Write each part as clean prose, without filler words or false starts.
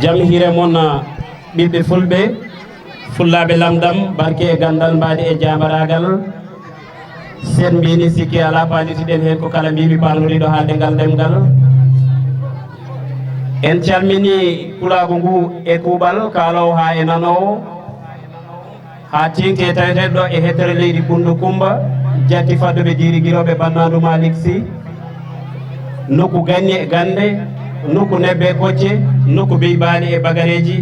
jam hire mon ɓiɓɓe fulɓe fullaɓe lamdam barke e gandal mbadi e jamaragal sen mbini sikki ala palitiɗen hen ko kala mbimi parloriɗo haalde ngal ɗemgal en calmini kulago ngu e kuuɓal kalowo ha e nanowo ha tengte taweteɗo e heddere leydi Koundou Coumba jatti fadduɓe jiiri guiroɓe bannadou Malick Sy nokku ganni e gande nokku nebbe kocce nokku beybani e bagareji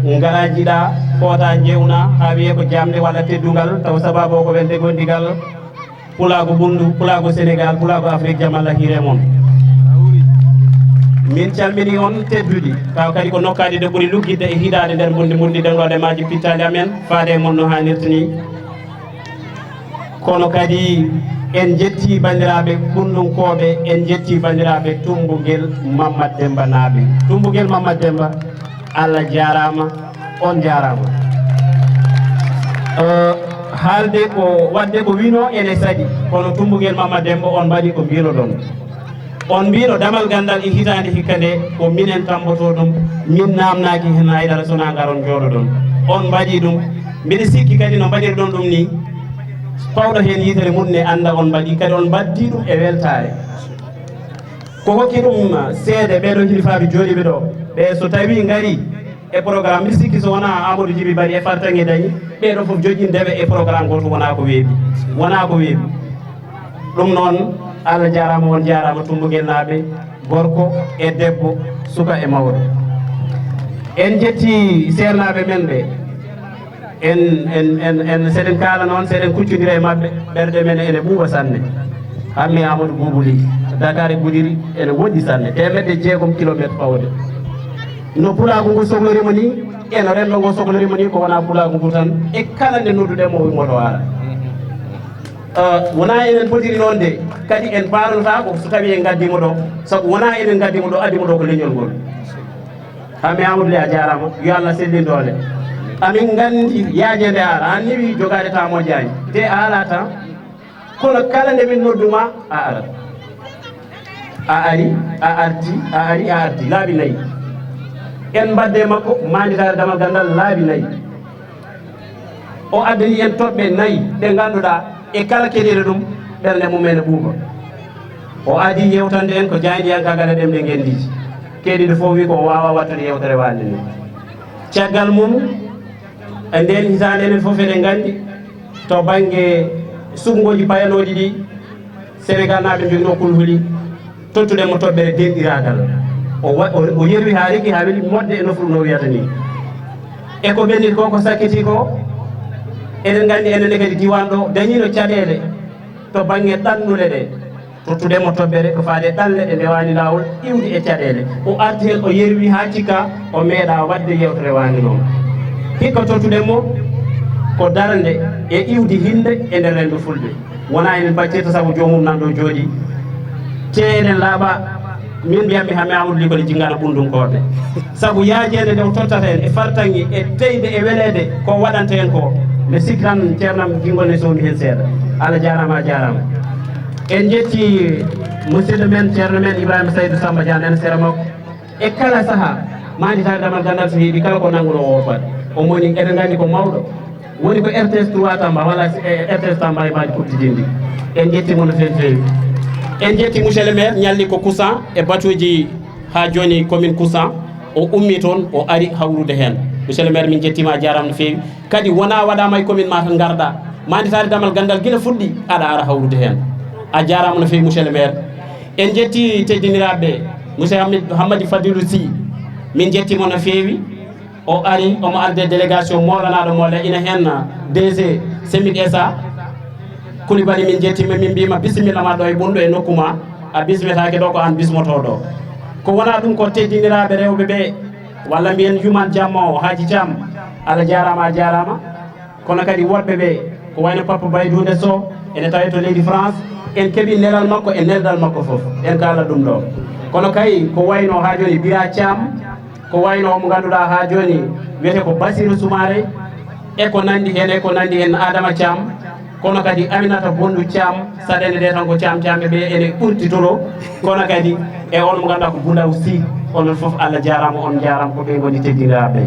ngarajiɗa koota jewna ha wiye ko jamde walla teddugal taw sababu o ko welde gondigal pulago bundu pulago Sénégal pulago Afrique jaam Allah hiire mon min calmini on tedduɗi taw kadi ko nokkade de ɓuuri luggidde e hiɗade nder mundi denɗode maji pittali amen faade mon no hannirta ni kono kadi en jetti bandiraɓe ɓundunkoɓe en jetti bandiraɓe Tumbugel Mamad Demba naaɓe Tumbugel Mamad Demba Allah jarama on jarama haalde ko wadde ko wino ene saɗi kono Tumbugel Mamad Demba on mbaɗi ko mbino ɗon on mbino damal gandal e hitande hikka nde ko minen tamboto ɗum min namnaki hen haydara sona garon jooɗo ɗon on mbaɗi ɗum mbiɗa sikki kadi no mbaɗir ɗon ɗum ni pawɗo hen yitere mum ne anda on mbaɗi kadi on baddi ɗum e weltare ko hokki ɗum seede ɓeɗo hilifaɓe jooɗiɓe ɗo ɓe so tawi gari e programme mbiɗa sikki so wona Amadou Djiby Bari e fartange dañi ɓeɗo foof joƴƴindeɓe e programme goto wona ko weeɓi wona ko weeɓi ɗum noon Allah jarama on jarama Tumbugel naaɓe gorko e debbo suka e mawɗo en jetti sernaɓe men ɓe en seɗen kala noon seɗen kuccodira e mabɓe ɓerɗe men ene ɓuuɓa sanne hammi Amadou Boubou Ly Dakar e Goudiri ene woɗɗi sanne 6 kilométre fawde no pulago ngu sohlorima ni eno renɗo ngo sohlorima ni ko wona pulago ngu tan e kala nde nodduɗemo wimoto ara wona enen potiri noon de kadi en paronta ko so tawi en gaddimo ɗo saabu wona eɗen gaddimo ɗo addimo ɗo ko leñol ngol hammi Amadou Ly a jarama yo Allah sellin dole amin gandi yaajede ara an niwi jogade ta moƴƴani te a ala tan kono kala nde min nodduma a arat a ari a arti laabi nayyi en mbadde makko manditare damal gandal laabi nayyi o addani en toɓɓe nayyi ɗe ganduɗa e kala keɗire ɗum ɓernde mumene ɓuuɓa o adi yewtande en ko jaydiyankagala ɗemɗe gendiji keɗiɗo fof wi ko wawa wattude yewtere wande ni caggal mum e nden hitande enen fof eɗen gandi to banggue sugngoji payanoɗi ɗi Sénégal naɓe jogino kulhuli tottudemo toɓɓere denɗiragal o yerwi ha regui ha weeli modde e nofru no wiyata ni e ko ɓennditi ko sakkiti ko eɗen gandi enen kadi diwan ɗo dañino caɗele to banggue ɗannuɗe ɗe tottudemo toɓɓere ko faade ɗalle ɗe ndewani lawol iwde e caɗele o arti hen o yerwi ha cikka o meeɗa wadde yewtere wani noon hikka tottudemo ko darde e iwdi hinde e nder rendu fulɓe wona enen baccirta saabu jomum nan ɗo jooɗi te enen laaɓa min mbiyatmi hammi Amadou Ly kode jingaɗo ɓundunkoɓe saabu yaajede nde o tottata en e fartangi e teyde e welede ko waɗanta en ko nde sikki tan ceernam jingol ne sowmi hen seeɗa Allah jarama a jarama en jetti musidɗo men ceerno men Ibrahima Saydou Samba Diane en sera makko e kala saaha manditade damal gandal so heeɓi kala ko nangguno o pat o moni eɗen gandi ko mawɗo woni ko RTS 3 Tamba walla RTS Tamba e maji kuttidindi en jettimo no fewi fewi en jetti monsieur le maire ñalli ko Koussan e batuji ha joni commune Koussan o ummi toon o ari hawrude hen monsieur le maire min jettima a jarama no fewi kadi wona waɗama e commune ma tan garɗa manditade damal gandal guila fuɗɗi aɗa ara hawrude hen a jarama no fewi monsieur le maire en jetti teddiniraɓe monsieur Hammady Fadilou Sy min jettimo no fewi o ari omo arde délégation molanaɗo mole ina hen DG Semid Essa Coulibaly min jettima min mbima bisimilla ma ɗo e ɓunɗo e nokkuma a bismetake ɗo ko an bismoto ɗo ko wona ɗum ko teddiniraɓe rewɓe ɓe walla mbiyen juman jamma o Haji Thiam Allah jarama a jarama kono kadi woɓɓe ɓe ko wayno Papa Baydoude Sow ene tawi to leydi France en keeɓi nelal makko e neldal makko foof en kala ɗum ɗo kono kay ko wayno ha joni Bira Thiam ko wayno mo ganduɗa ha joni wiyete ko Basirou Soumaré e ko nandi hen Adama Thiam kono kadi Aminata Bondou Thiam saɗende ɗe tan ko Thiam ɓe ene ɓurtitoro kono kadi e on mo ganduɗa ko Boulaw Sy onon foof Allah jarama on jarama ko ɓe goni teddiraɓe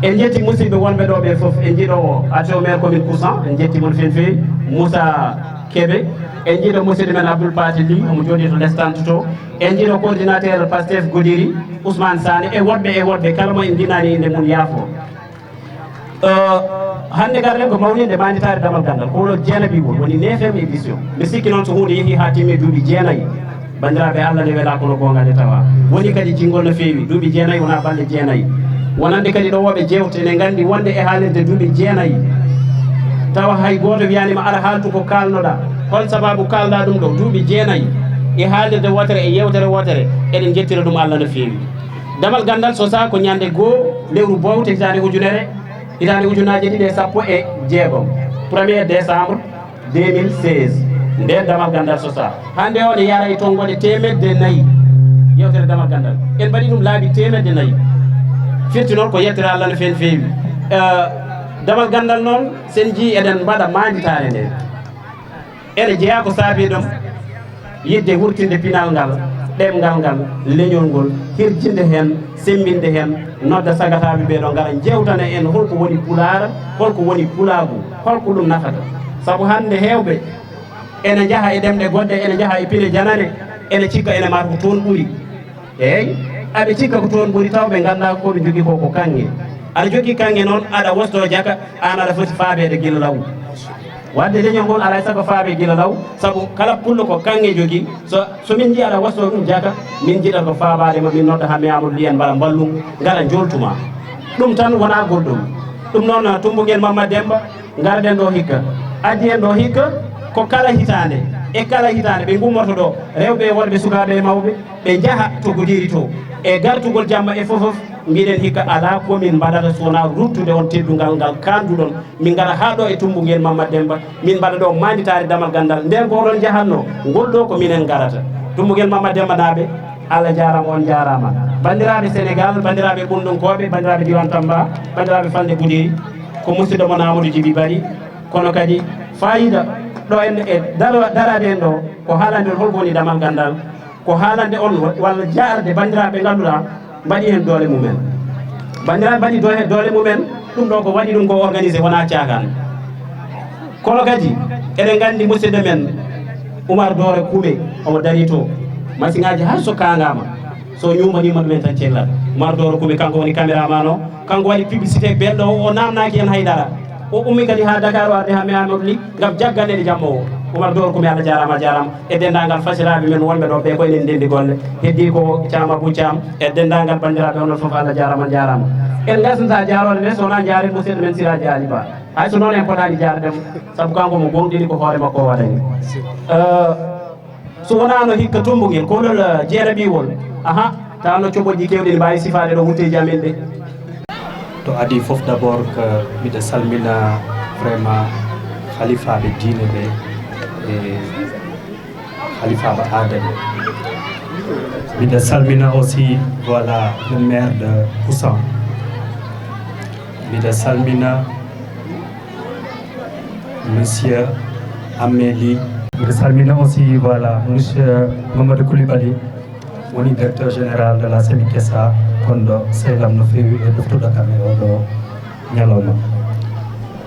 en jetti musidɓe wonɓe ɗo ɓe foof en jiiɗo adjoint maire commune Koussan en jetti mon fewi fewi Moussa Kébé en jiiɗo musidɗo men Abdoul Pati Ly omo jooɗi to lestante to en jiiɗo coordinateur Pastef Goudiri Ousmane Sane e woɗɓe kala mo en jinani inde mum yaafo hande garɗen ko mawnide manditare damal gandal ko wolo jeenaɓiwol woni 9e édition mi sikki noon so hunde yeehi ha timmi duuɓi jeenayyi bandiraɓe Allah nde weela kono gonga nde tawa woni kadi jingol no fewi duuɓi jeenayyi wona balɗe jeenayyi wonande kadi ɗo woɓe jewte ne gandi wonde e haalirde duuɓi jeenayyi tawa hay goto wiyanima aɗa haaltu ko kalnoɗa hol sababu kalɗa ɗum ɗo duuɓi jeenayyi e haalirde wotere e yewtere wotere eɗen jettira ɗum Allah no fewi damal gandal so sa ko ñande goo lewru bowte hitande ujunaje ɗiɗi e sappo e jeegom 1er décembre 2016 nden damal gandal so sa hande o ne yara e tonggode 400 yewtere damal gandal en mbaɗi ɗum laabi 400 firti noon ko yettere Allah no fewi damal gandal noon sen ji eɗen mbaɗa manditare nde ene jeeya ko saabi ɗum yidde wurtinde pinal ngal ɗemgal ngal leñol ngol hirjinde hen sembinde hen nodda sagataɓe ɓeɗo gara jewtana en holko woni pulara holko woni pulagu holko ɗum nafata saabu hande hewɓe ene jaaha e ɗemɗe goɗɗe ene jaaha e pile janane ene cikka ene mata ko toon ɓuuri eyyi aɓe cikka ko toon ɓuuri taw ɓe ganda koɓe jogui ko kanŋe aɗa jogui kanŋe noon aɗa wosto jaka an aɗa foti faabede guila law wadde leñol ngol alay saago faabe guila law saabu kala pullo ko kanŋe jogui so min jii aɗa wasto ɗum jaka min jiiɗat ko faabadema min nodda ha mi Amadou Ly en mbala mballum gara joltuma ɗum tan wona goɗɗum ɗum noon Tumbunguel Mamma Demba garɗen ɗo hikka addi en ɗo hikka ko kala hitande ɓe gummorto ɗo rewɓe e worɓe sukaɓe e mawɓe ɓe jaaha to Goudiri to e gartugol jamma e fofof mbiɗen hikka ala komin mbaɗata sowona ruttude on teddungal ngal kanduɗon min gara ha ɗo e Tumbunguel Mamma Demba min mbaɗa ɗo manditare damal gandal nden ko oɗon jahanno ngol ɗo ko minen garata Tumbunguel Mamma Demba naɓe Allah jarama on jarama bandiraɓe Sénégal bandiraɓe ɓundunkoɓe bandiraɓe diwan Tamba bandiraɓe Fande Goudiri ko musidɗo mon Amadou Djiby Bari kono kadi fayida ɗo en e darade en ɗo ko haalande on holko woni damal gandal ko haalande on walla jaarde bandiraɓe ganduɗa mbaɗi hen doole mumen bandiraɓe mbaɗi doole mumen ɗum ɗo ko waɗi ɗum ko organisé wona cakan kono kadi eɗen gandi musidɗo men Oumar Dore Koumé omo dari to machine ngaji har so kangama so ñumanima ɗumen tan cellat Oumar Dore Koumé kanko woni caméraman o kanko waɗi publicité belɗo o namnaki hen haydara o ummi kadi ha Dakar warde ha mi Amadou Ly gam jagganede jamma o Oumar Dore Koumé Allah jarama e dendagal fasiraɓe men wonɓe ɗo ɓe ko enen ndendi golle heddi ko Thiam Abou Thiam e dendagal bandiraɓe onon foof Allah jarama en gasnata jarode nde sowona jaaren musidɗo men Siraji Ali Ba hay so noon en potani jarɗemo saabu kanko mo gonɗini ko hoore makko o waɗani so wonano hikka Tumbunguel kolol jeeraɓiwol tawno coɓoƴƴi kewɗi ne mbawi sifade ɗo wutteji amen ɗe to adi fof d'abord que mbiɗa salmina vraiment khalifaɓe diine ɓe e khalifaɓe aada ɓe mbiɗa salmina aussi voilà le maire de Koussan mbiɗa salmina monsieur Amélie mbiɗa salmina aussi voilà monsieur Mamadou Coulibaly woni directeur général de la Sénikessa kondo seegam no feewi e ɗoftuɗo kam e oɗo ñalawma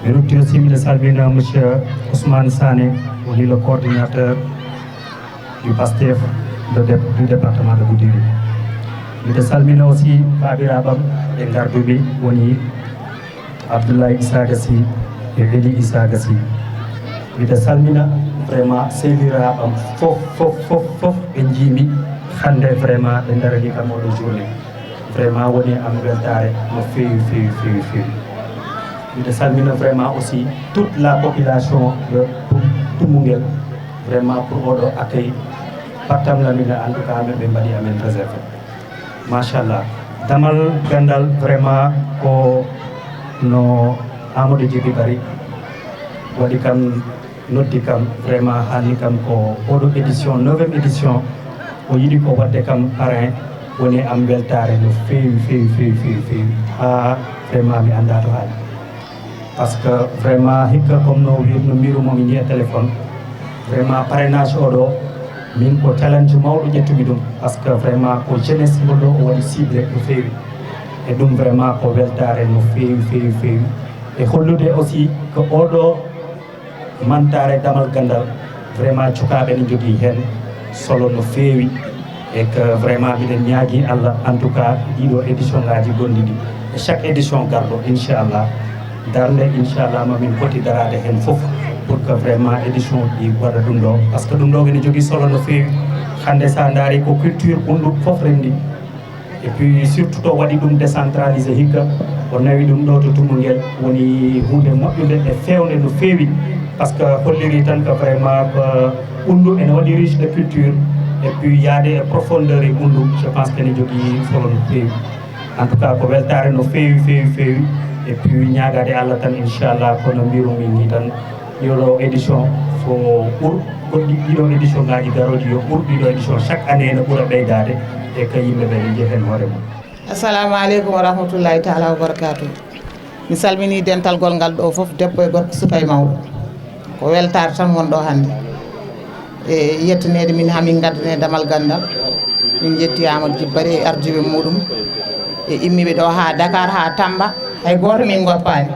mi rutti aussi mbiɗa salmina monsieur Ousmane Sané woni le coordinateur du PASTEF du département de Goudiri mbiɗa salmina aussi babiraɓam e garduɓe woni Abdoulaye Issa Gassi e Eli Issa Gassi mbiɗa salmina vraiment sehliraɓam fof ɓe jiimi hande vraiment ɓe darani kam oɗo journée vraiment woni am weltare no fewi mbiɗa salmina vraiment aussi toute la population de Tumbunguel vraiment pour oɗo accueil pattam lamina en tout cas ɓe mbaɗi amen réservé machallah damal gandal vraiment ko no Amadou Djiby Bari waɗi kam noddi kam vraiment hanni kam ko oɗo édition 9e édition o yiɗi ko wadde kam parrain woni am weltare no fewi ha vraiment mi anda to haali parce que vraiment hikka comme no mbirumomi ni e téléphone vraiment parrainage oɗo min ko challenge mawɗo ƴettumi ɗum par ce que vraiment ko jeunesse ngo ɗo o waɗi ciblé no fewi e ɗum vraiment ko weltare no fewi e hollude aussi ko oɗo mantare damal gandal vraiment cukaɓe ne jogui hen solo no fewi et que vraiment miɗen ñaagui Allah en tout cas ɗiɗo édition ngaji gonɗi ɗi e chaque édition garɗo inchallah darde inchallah mamin poti darade hen foof pour que vraiment édition ɗi waɗa ɗum ɗo par ce que ɗum ɗo ene jogui solo no fewi hande sa daari ko culture ɓundu foof rendi et puis surtout to waɗi ɗum décentralisé hikka o nawi ɗum ɗo to Tummuguel woni hunde moƴƴude e fewde no fewi par ce que holliri tan que vraiment ko ɓundu ene waɗi riche de culture et puis yaade e profondeur e ɓundu je pense que ene jogui solo no fewi en tout cas ko weltare no fewi et puis ñagade Allah tan inchallah kono mbirumi ni tan yoɗo édition fo ɓuur goɗɗi ɗiɗo édition ngaji garoji yo ɓuur ɗiɗo édition chaque année ne ɓuura ɓeydade e ka yimɓeɓe ne jeehen hoore mum. assalamu aleykum wa rahmatullahi taala wa barakatuh mi salmini dentalgol ngal ɗo foof debbo e gorko suka e mawɗo ko weltare tan wonɗo hannde e yettanede min hamin gaddane damal gandal min jetti Amadou Djiby Bari e ardiɓe muɗum e immiɓe ɗo ha Dakar ha Tamba hay goto min goppani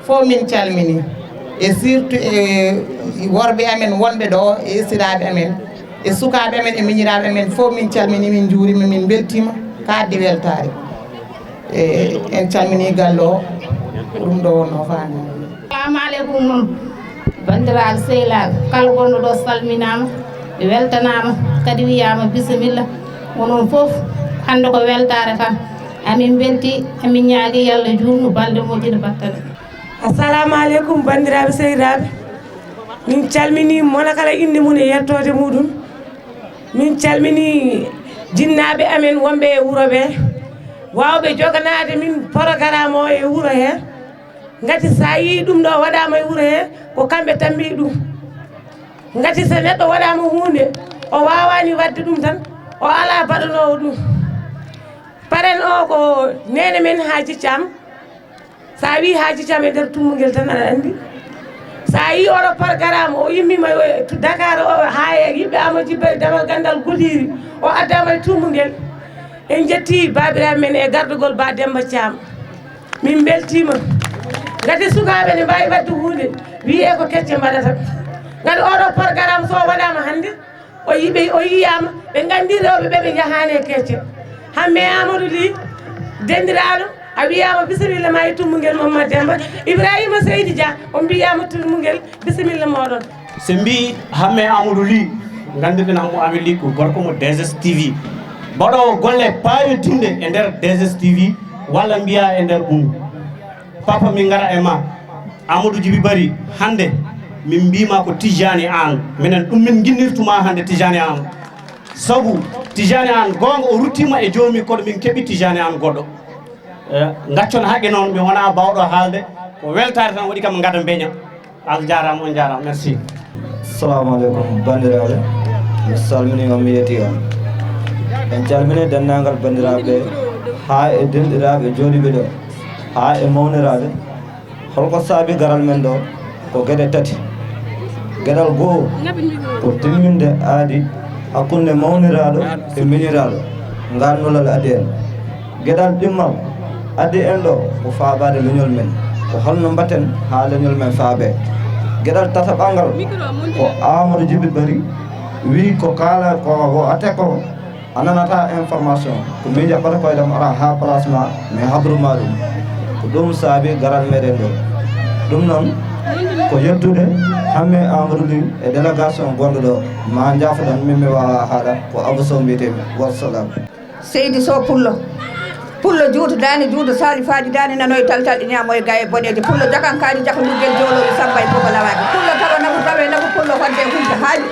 fof min calmini e surtout e worɓe amen wonɓe ɗo e esiraɓe amen e sukaɓe amen e miñiraɓe amen fof min calmini min juurima min beltima kadde weltare e en calmini galle o ɗum ɗo wonno fani. Assalamu aleykum bandiraɓe sehilaɓe kala gonɗo ɗo salminama ɓe weltanama kadi wiyama bisimilla onon foof hande ko weltare tan amin belti amin ñaagui Yallah jurnu balɗe moƴƴude battane. assalamu aleykum bandiraɓe sehilaɓe min calmini mona kala inde mum e yettode muɗum min calmini jinnaɓe amen wonɓe e wuuro ɓe wawɓe joganade min programme o e wuuro he gati sa yi ɗum ɗo waɗama e wuuro he ko kamɓe tambi ɗum gati so neɗɗo waɗama hunde o wawani wadde ɗum tan o ala baɗanowo ɗum paren o ko nene men Haji Thiam sa wi Haji Thiam e nder Tummuguel tan aɗa andi sa yi oɗo programme o yimmima to Dakar o ha e yimɓe Amadou Djiby Bari damal gandal Goudiri o addama e Tummuguel en jetti babiraɓe men e gardugol Ba Demba Thiam min beltima gati sukaɓe ne mbawi wadde hunde wiye ko kecce mbaɗata gati oɗo programme so waɗama hande o yiyama ɓe gandi rewɓe ɓe ɓe jahani e kecce hamme Amadou Ly dendiraɗo a wiyama bisimilla ma e Tummuguel Mamadou Demba Ibrahima Seydi Dia o mbiyama Tummuguel bisimilla moɗon so mbi hamme Amadou Ly gandirɗen hammo Amadou Ly ko gorko mo DSS TV mbaɗowo golle payotinde e nder DSS TV walla mbiya e nder ɓundu papa min gara e ma Amadou Djiby Bari hande min mbima ko Tijani an minen ɗum min guinnirtuma hande Tijani an sabu Tijani an gonga o ruttima e joomi koɗo min keeɓi Tijani an goɗɗo gaccon haqqe noon mi wona bawɗo haalde ko weltare tan waɗi kam gada beña Allah jarama on jarama merci. assalamu aleykum bandiraɓe mi salmini on mi yetti on en calmini dendagal bandiraɓe ha e denɗiraɓe jooɗiɓe ɗo ha e mawniraɓe holko saabi garal men ɗo ko gueɗe tati gueɗal goho ko timminde aadi hakkunde mawniraɗo e miñiraɗo gannulal adi en gueɗal ɗimmal addi en ɗo ko faabade leñol men ko holno mbatten ha leñol men faabe gueɗal tataɓangal ko Amadou Djiby Bari wi ko kala ko ate ko ananata information ko min jaɓɓata koydam ara ha place ma mi habruma ɗum ko ɗum saabi garal meɗen ɗo ɗum noon ko yettude hamme Amadou Ly e délégation gonɗo ɗo ma jafoɗon min mi wawa haɗa ko Abou Sow mbiyetemi wassalam. Seydi Sow pullo juuto dani juuto salifaji dani nanoye taltalɗi ñamo e gaye boneje pullo jakankaji jaka duggel joloɓe samba e bobo lawaki pullo tawa nabu pullo fodde hunde haaji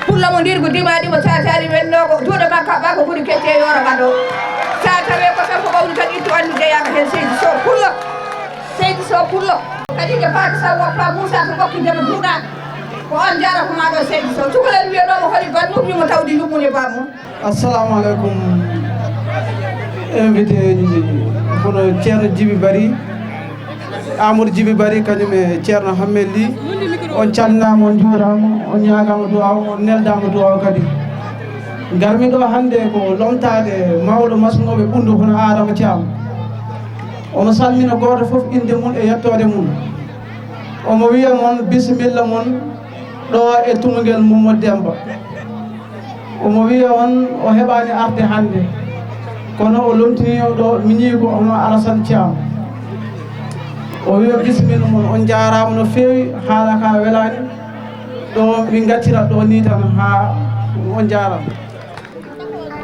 pullo mo ndirgo dimaɗimo sasali wennogo juuɗo makka ɓa ko ɓuuri kecce yoro ma ɗo sa tawe ko tan ko ɓawni tan ittu andu jeyama hen Seydou Sow Pullo kadi ke faati sa woppa Moussa ko gokkidema duuɗaka ko on jarata maɗo Seydou Sow cukalel wiyeɗomo hoɗi bandum wimo tawdi yummune bamum. Assalamu aleykum invité ji kono ceerno Djiby Bari Amadou Djiby Bari kañum e ceerno Hammed Ly on calminama on juurama on ñagama duwaw on neldama duwaw kadi garmi ɗo hannde ko lomtade mawɗo masnoɓe ɓundu hono Adama Thiam omo salmina goto foof inde mum e yettode mum omo wiya moon bisimilla moon ɗo e tumugel Momadou Demba omo wiya on o heɓani arde hannde kono o lomtini ɗo mi ñii ko ono Alassane Thiam o wiya bisimilla moon on jarama no fewi haala ka welani ɗo min gaccira ɗo ni tan ha on jarama.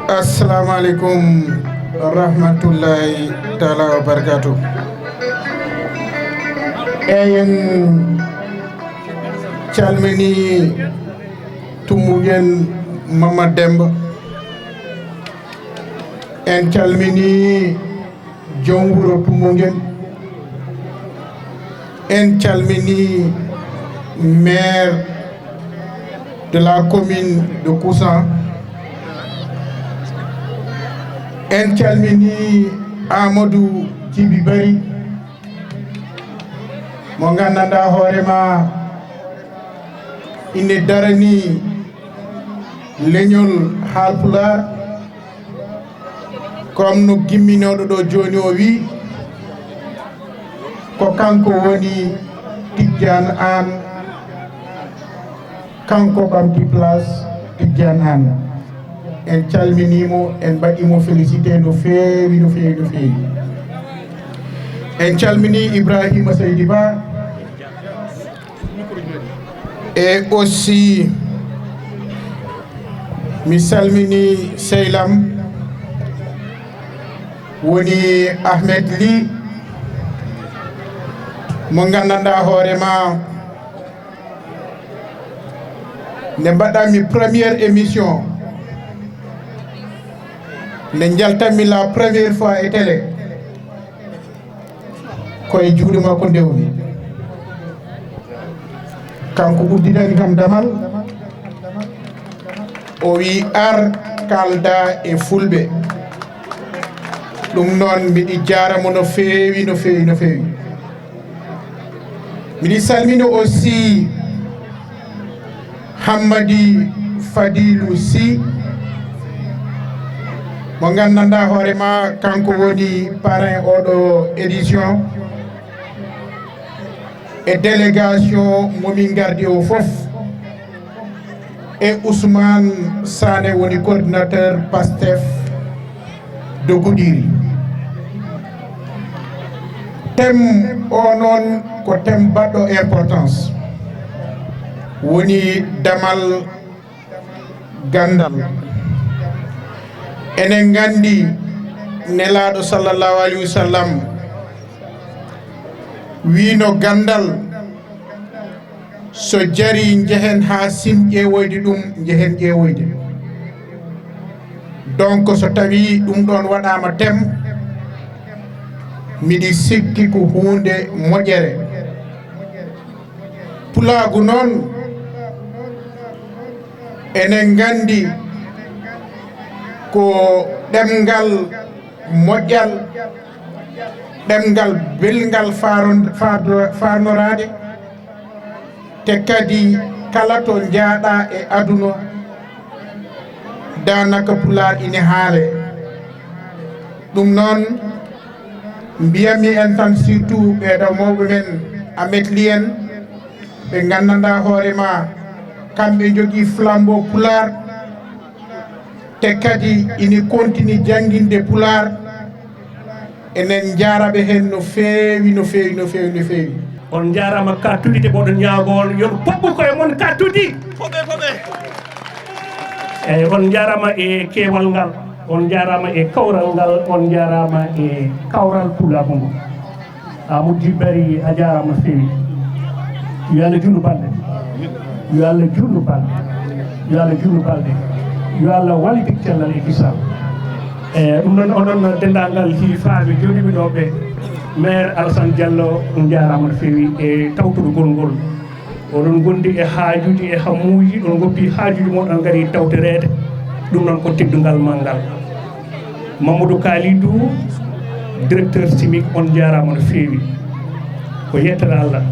Assalamu alaikum rahmatullahi taala wa barakatuh. Eyen calmini tummugen Mamadou Demba en calmini jom wuro tummugen en calmini maire de la commune de Koussan en calmini Amadou Djiby Bari mo gandanɗa hoorema ine darani leñol Haalpular comme no gimminoɗo ɗo joni o wi ko kanko woni Tidiane Anne kanko ɓamti place Tidiane Anne en calminimo en mbaɗimo félicité no feewi no feewi no feewi en calmini Ibrahima Seydi Ba et aussi mi salmini Seylam woni Ahmed Ly mo gandanɗa hoorema nde mbaɗami première émission nde jaltanmi la première fois e télé koye juuɗe makko ndewmi kanko udditani kam damal o wi ar kalda e fulɓe ɗum noon mbiɗi jaramo no feewi no feewi no feewi mbiɗi salmini aussi Hammadi Fadilou Sy mo gandanɗa hoorema kanko woni parrain oɗo édition e délégation momin gardi o foof e Ousmane Sané woni coordinateur PASTEF de Goudiri thème o noon ko thème baɗɗo importance woni damal gandal enen gandi nelaɗo sallallahu alayhi wa sallam wino gandal so jari jehen ha sim ƴeewoyde ɗum jehen ƴeewoyde donc so tawi ɗum ɗon waɗama thème miɗi sikki ko hunde moƴƴere pulagu noon enen gandi ko ɗemgal moƴƴal ɗemgal belgal farnorade te kadi kala to jaaɗa e aduna danaka pular ine haale ɗum noon mbiyami en tan surtout ɓeɗo mawɓe men Ahmed Ly en ɓe gandanɗa hoorema kamɓe jogui flambeau pular te kadi ini continue jangguinde pular enen jaraɓe hen no feewi no feewi no feewi no feewi on jarama ka tuddite boɗon ñaago on yon pobɓu koye mon ka tuddi eyyi on jarama e keewal ngal on jarama e kawral ngal on jarama e kawral pulago ngo Amadou Djiby Bari a jarama no feewi yo Allah junnu balɗe yo Allah junnu balɗe yo Allah junnu balɗe yo Allah wallitik cellal e kisal ɗum noon onon dendagal hiifaɓe joɗiɓe ɗo ɓe maire Alassane Diallo on jarama no fewi e tawtugol ngol oɗon gondi e haajuji e hammuji on goppi haajuji moɗon gari tawterede ɗum noon ko teddugal ma ngal Mamadou Kalidou directeur chimique on jarama no fewi ko yettere Allah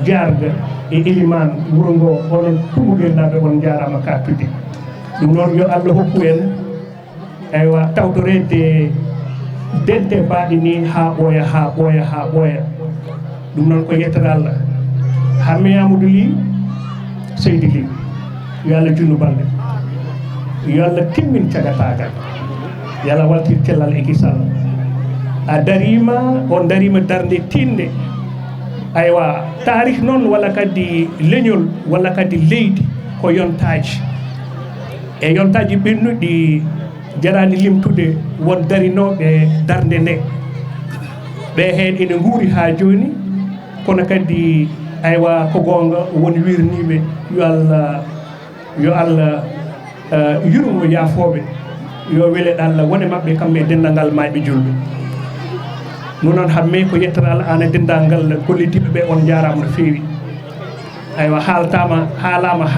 jarga e Elimane wuro ngo onon tumugennaɓe on jarama kattude ɗum noon yo Allah hokku en eywa tawtorede dente mbaɗi ni ha ɓooya ɗum noon ko yettere Allah Hammi Amadou Ly Seydi Ly yo Allah junnu balɗe yo Allah timmin cagatagal yo Allah waltir cellal e kisal a darima on darima darde tinde aywa tarih noon walla kadi leñol walla kadi leydi ko yontaji e yontaji ɓennuɗi jarani limtude won darinoɓe darde nde ɓe hen ene guuri ha joni kono kadi aywa ko gonga woni wirniɓe yo Allah yurmo yaafoɓe yo wele Allah wone mabɓe kamɓe dendagal mayɓe julɓe non noon hamme ko yettere Allah an e dendagal gollidiɓe ɓe on jarama no fewi aywa haalama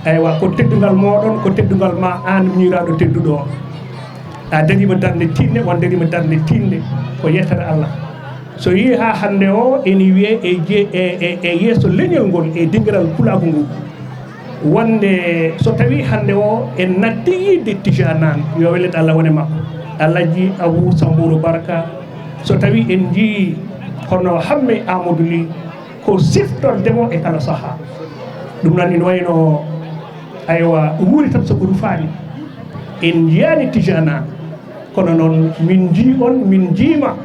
aywa ko teddugal moɗon ko teddugal ma an miñiraɗo tedduɗo o a darima darde tinne on darima darde tinne ko yettere Allah so yi ha hande o ene wiye e yeeso leñol ngol e dingiral pulagu ngu wonde so tawi hande o en natti yidde tijanan yo welet Allah wone makko Allah ji Abou Sambourou Barka so tawi en jii hono Hammi Amadou Ly ko siftordemo e kala saaha ɗum noon ina wayno aywa wuuri tan so ɓuri faani en jiyani tijana kono noon min jii on min jiima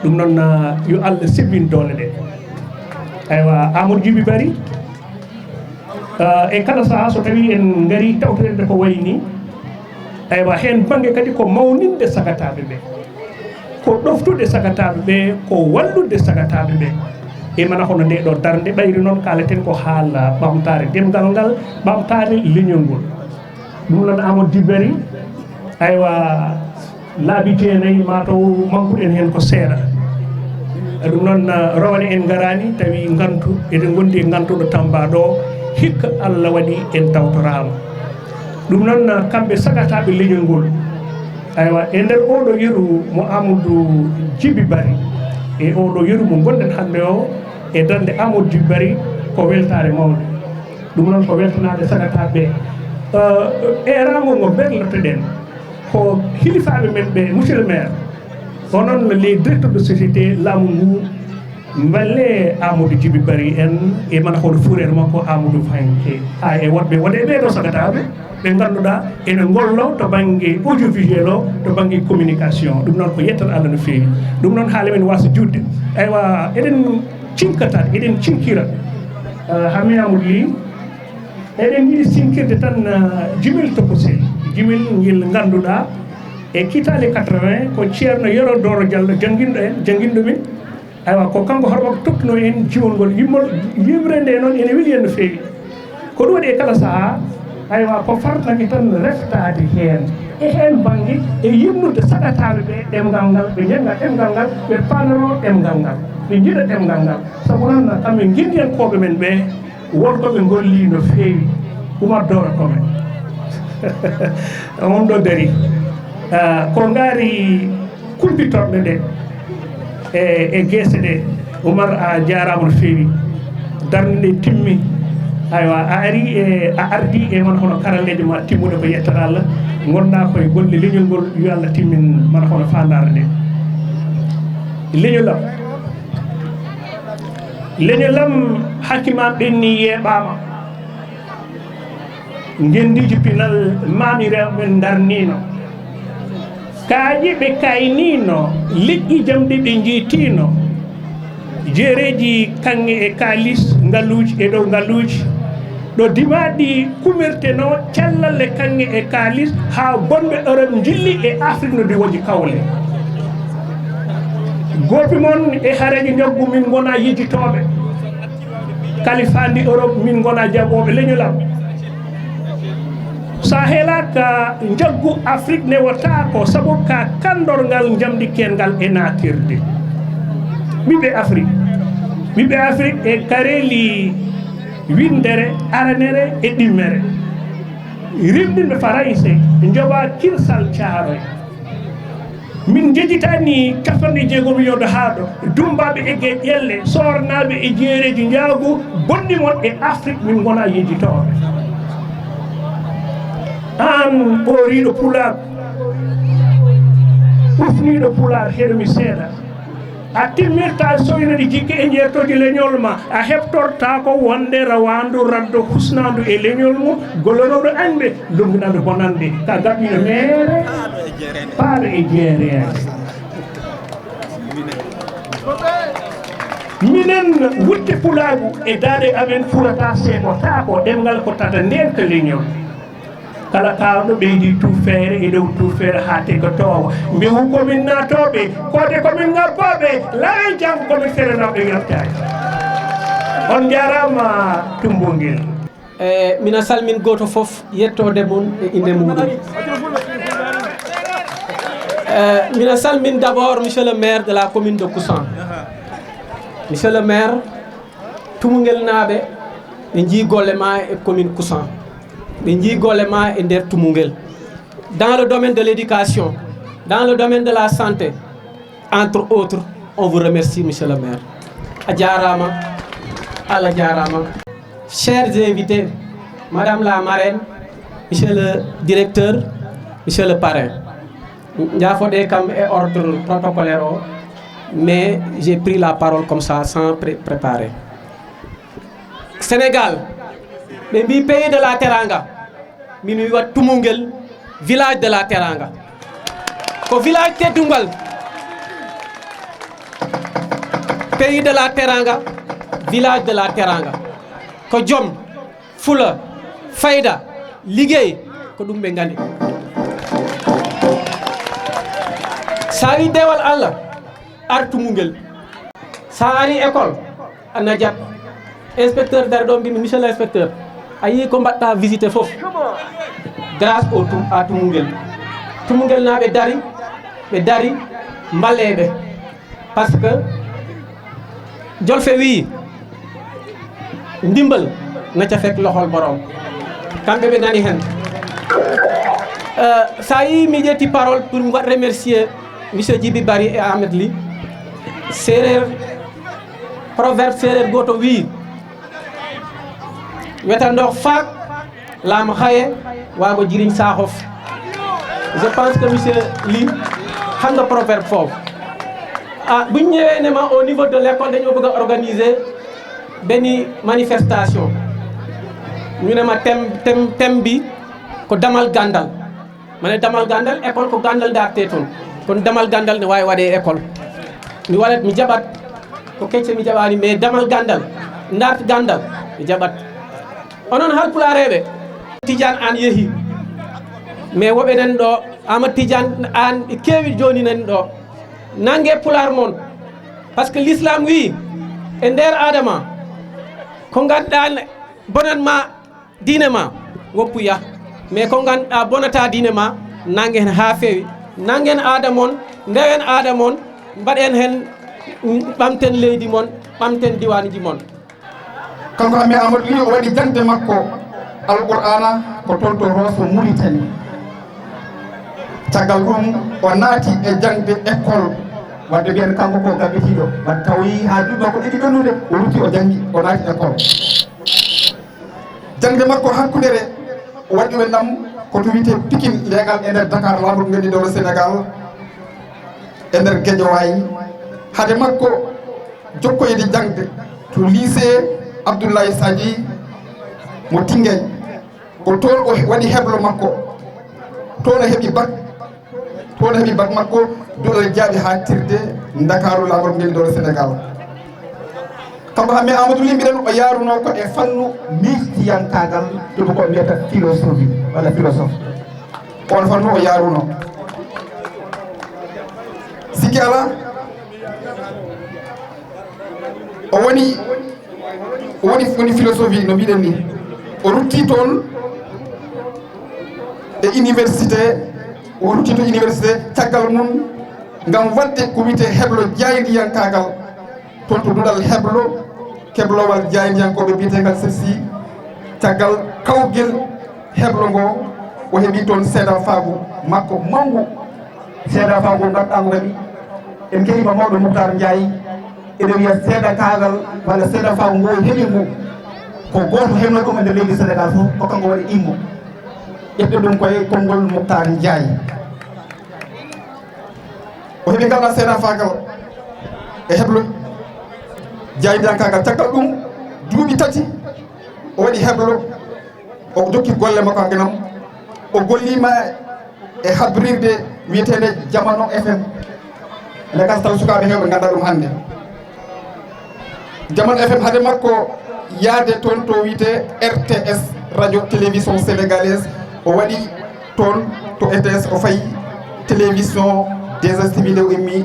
ɗum noon yo Allah sebbin doole ɗe aywa Amadou Djiby Bari e kala saaha so tawi en ngari tawtorede ko wayi ni aywa hen banggue kadi ko mawninde sagataɓe ɓe ko ɗoftude sagataɓe ɓe ko wallude sagataɓe ɓe e mana hono nde ɗo darde ɓayri noon kaleten ko haala ɓamtare demgal ngal ɓamtare leñol ngol ɗum noon Amadou Djiby Bari aywa laabi jeenayyi mataw mankuɗen hen ko seeɗa ɗum noon rawane en garani tawi gantu eɗen gondi e gantuɗo Tamba ɗo hikka Allah waɗi en tawtorama ɗum noon kamɓe sagataɓe leñol ngol aywa e nder oɗo yeru mo Amadou Djiby Bari e oɗo yeru mo gonɗen hande o e darde Amadou Djiby Bari ko weltare mawde ɗum noon ko weltanade sagataɓe e rangol ngo berlotoɗen ko hilifaɓe men ɓe monsieur le maire onon les directeurs de société laamu ngu mballe Amadou Djiby Bari en e mana hono fuurere makko Amadou Fanke ha e wonɓe wone ɓeɗo sagataɓe ɓe ganduɗa ene gollo to banggue audiovisuel o to banggue communication ɗum noon ko yettere Allah no fewi ɗum noon haala men wasa judde aywa eɗen cinkata eɗen cinkira Hammi Amadou Ly eɗen yiiɗi sinkirde tan jumel tokosel jumel ngel ganduɗa e kitale 80 ko ceerno Yero Doro Diallo janguinɗo min aywa ko kanko hoɗomo tokkino en jiwol ngol yimre nde noon ene weeli en no fewi ko ɗum waɗi e kala saaha aywa ko fartaki tan reftade hen e hen banggue e yimnude sagataɓe ɓe ɗemgal ngal ɓe jenga ɗemgal ngal ɓe panoro ɗemgal ngal ɓe jiiɗa ɗemgal ngal saabu noon kamɓe guindiyankoɓe men ɓe wonkoɓe golli no fewi Oumar Doro Kome on ɗo dari ko gaari kulbitorɗe ɗe e guese ɗe Oumar a jarama no fewi darde nde timmi aywa a ari a ardi e mana hono karalleje ma timmude ko yettere Allah gonɗa koye golle leñol ngol yo Allah timmin mana hono fandare nde leñolam hakkimam ɓenni yeeɓama gendiji pinal mami rewɓe darnino kaaƴi ɓe kaynino leƴƴi jamɗe ɓe jeetino jeereji kanŋe e kalis ngaluji e dow ngaluji ɗo dimaɗi kumirteno callalle kanŋe e kalis ha bonɓe Europe jilli e Afrique no diwoji kawle gopi moon e hareji jaggu min gona yejitoɓe kalifandi Europe min gona jaɓoɓe leñolam sa heelaka jaggu Afrique newata ko sabu ka kandorgal jamdi kengal e natirde ɓiɓɓe Afrique e kareli windere aranere e ɗimmere rimɗinɓe Faraïse joɓa kirsal caaroy min jejitani capanɗe jeegom yodo haaɗo dumbaɓe egge ƴelle sornaɓe e jeereji jaagu bonnimon e Afrique min gona yejitoɓe an ɓoriɗo pular ɓufniɗo pular heɗomi seeɗa a timmirta soynade jigge e jertoji leñol ma a heftorta ko wonde rawandu raddo husnandu e leñol mum gollonoɗo anɓe lomdinande bonande ka gaɓɓino mere paaɗo e jeerede minen wutte pulagu e daade amen furata seekota ko ɗemgal ko tata ndenka leñol kala kawɗo ɓeydi tufere e dow tufere ha teggotowo mbewu komin natoɓe kote komin ngabboɓe laa jang komin ferenoɓe yaltade on jarama Tumbongel mina salmin goto foof yettode mum e inde muɗum mina salmin d'abord monsieur le maire de la commune de Koussan monsieur le maire Tumbongel naaɓe ɓe jii golle ma e commune Koussan ɓe jii golle ma e nder Tumbongel dans le domaine de l'éducation dans le domaine de la santé entre autres on vous remercie monsieur le maire a jarama Allah jarama chers invités madame la marraine monsieur le directeur monsieur le parrain jafoɗe kam e ordre protocolaire o mais j'ai pris la parole comme ça sans préparer Sénégal ɓe mbi pays de la teranga min wi wat Tumbongel village de la teranga ko village teddungal pays de la teranga village de la teranga ko joom fula fayda liggey ko ɗum ɓe gandi sa wi dewal Allah ar Tumbongel sa ari école ana jaab inspecteur dari ɗo mbimi monsieur l'inspecteur a yii ko mbaɗɗa visité fof grâce à Tumbongel naɓe dari mballeɓe par ce que jolfe wi ndimbal nacca fek loxol borom kamɓe ɓe nani hen sa yi mi ƴetti parole pour mi waɗ remercier monsieur Djiby Barry et Ahmed Ly séréer proverbe séréer goto wi wetandor faak laam xaye waago jiriñ saaxof je pense que monsieur Ly xam nga proverbe foofu buñ ñëwee ne ma au niveau de l'école dañoo bëgg a organiser benn manifestation ñu ne ma thème bi ko damal gandal ma ne damal gandal école ko gandal darté toon kon damal gandal ne wawi waɗe école mi waɗat mi jaɓat ko kecce mi jaɓani mais damal gandal dart gandal mi jaɓat onon halpulareɓe Tidiane an yeehi mais woɓe nen ɗo Amadou Tidiane an kewi joni nen ɗo nangue pular moon par ce que l'islam wi e nder adama ko ganduɗa bonatma diine ma woppu yah mais ko ganduɗa bonata diine ma nangue hen ha fewi nangue hen aada moon ndewen aada moon mbaɗen hen ɓamten leydi moon ɓamten diwaniji moon kanko Amin Amadou Ly o waɗi jangde makko alqur'ana ko toon to Rosso Mauritanie caggal ɗum o naati e jangde école wadde mbiyen kanko ko gaɓɓetiɗo wadde tawi ha juɗɗo ko ɗiɗi ɓennude o rutti o jangi o naati école jangde makko hakkudere o waɗi ɓe nam koto wiyete Pikine leegal e nder Dakar laaɓol ngendi dow Sénégal e nder Guédiawaye hade makko jokkoyde jangde to lycée Abdoulaye Sadji mo Tinguéj ko toon o waɗi heblo makko toon o heeɓi bac toon o heeɓi bac makko doɗo jaaɓi ha tirde Dakaru laaɓol ngel dow Sénégal kanko Amin Amadou Ly mbiɗen o yaruno ko e fannu mistiyankagal ɗum ko mbiyata philosophie walla philosophe on fannu o yaruno sikki ala o woni philosophie no mbiɗen ni o rutti toon e université o ruttito université caggal mum ngam wadde ko wiyete heblo jaydiyankagal toon to duɗal heblo keblowal jaydiyankoɓe biyetegal ceci caggal kawguel heblo ngo o heeɓi toon seeɗa faagu makko mangu seeɗa faagu ganduɗamo kadi en keeɓima mawɗo Mouhtar Ndiaye ene wiya seeɗa kagal walla seeɗa faagu ngo heeɓi ngu ko goto henno ɗum e nder leydi Sénégal fof ko kanko waɗi immo ƴefte ɗum koye konngol Mouhtar Ndiaye o heeɓi ngal ɗan seeɗa faagal e heblo jaydiyankagal caggal ɗum duuɓi tati o waɗi heblo o jokki golle makko hankenam o gollima e habrirde wiyetede Jamano FM lekas taw sukaɓe hewɓe ganda ɗum hannde Jamano FM haade makko yaade toon to wiyete RTS radio télévision sénégalaise o waɗi toon to RTS o fayi télévision DSTV nde o immi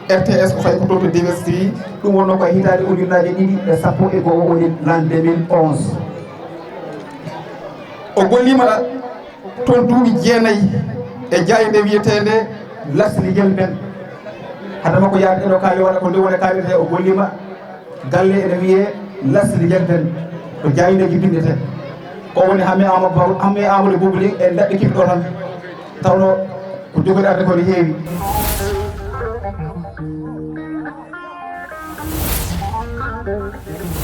RTS o fayi ko toon to DSTV ɗum wonno koye hitande ujunaje ɗiɗi e sappo e goho woni l'an 2011 o gollima toon duuɓi jeenayyi e jayde wiyetede Lasli Jelben hade makko yaade ɗeɗo kaali waɗa ko nde woni kaalirte o gollima galle ene wiye Lasli Jelben to jaydeji bindete ko woni hamme Amadou Boubli e daɗɗi kiɓɗo tan tawno ko jogori arde ko ne heewi Thank you.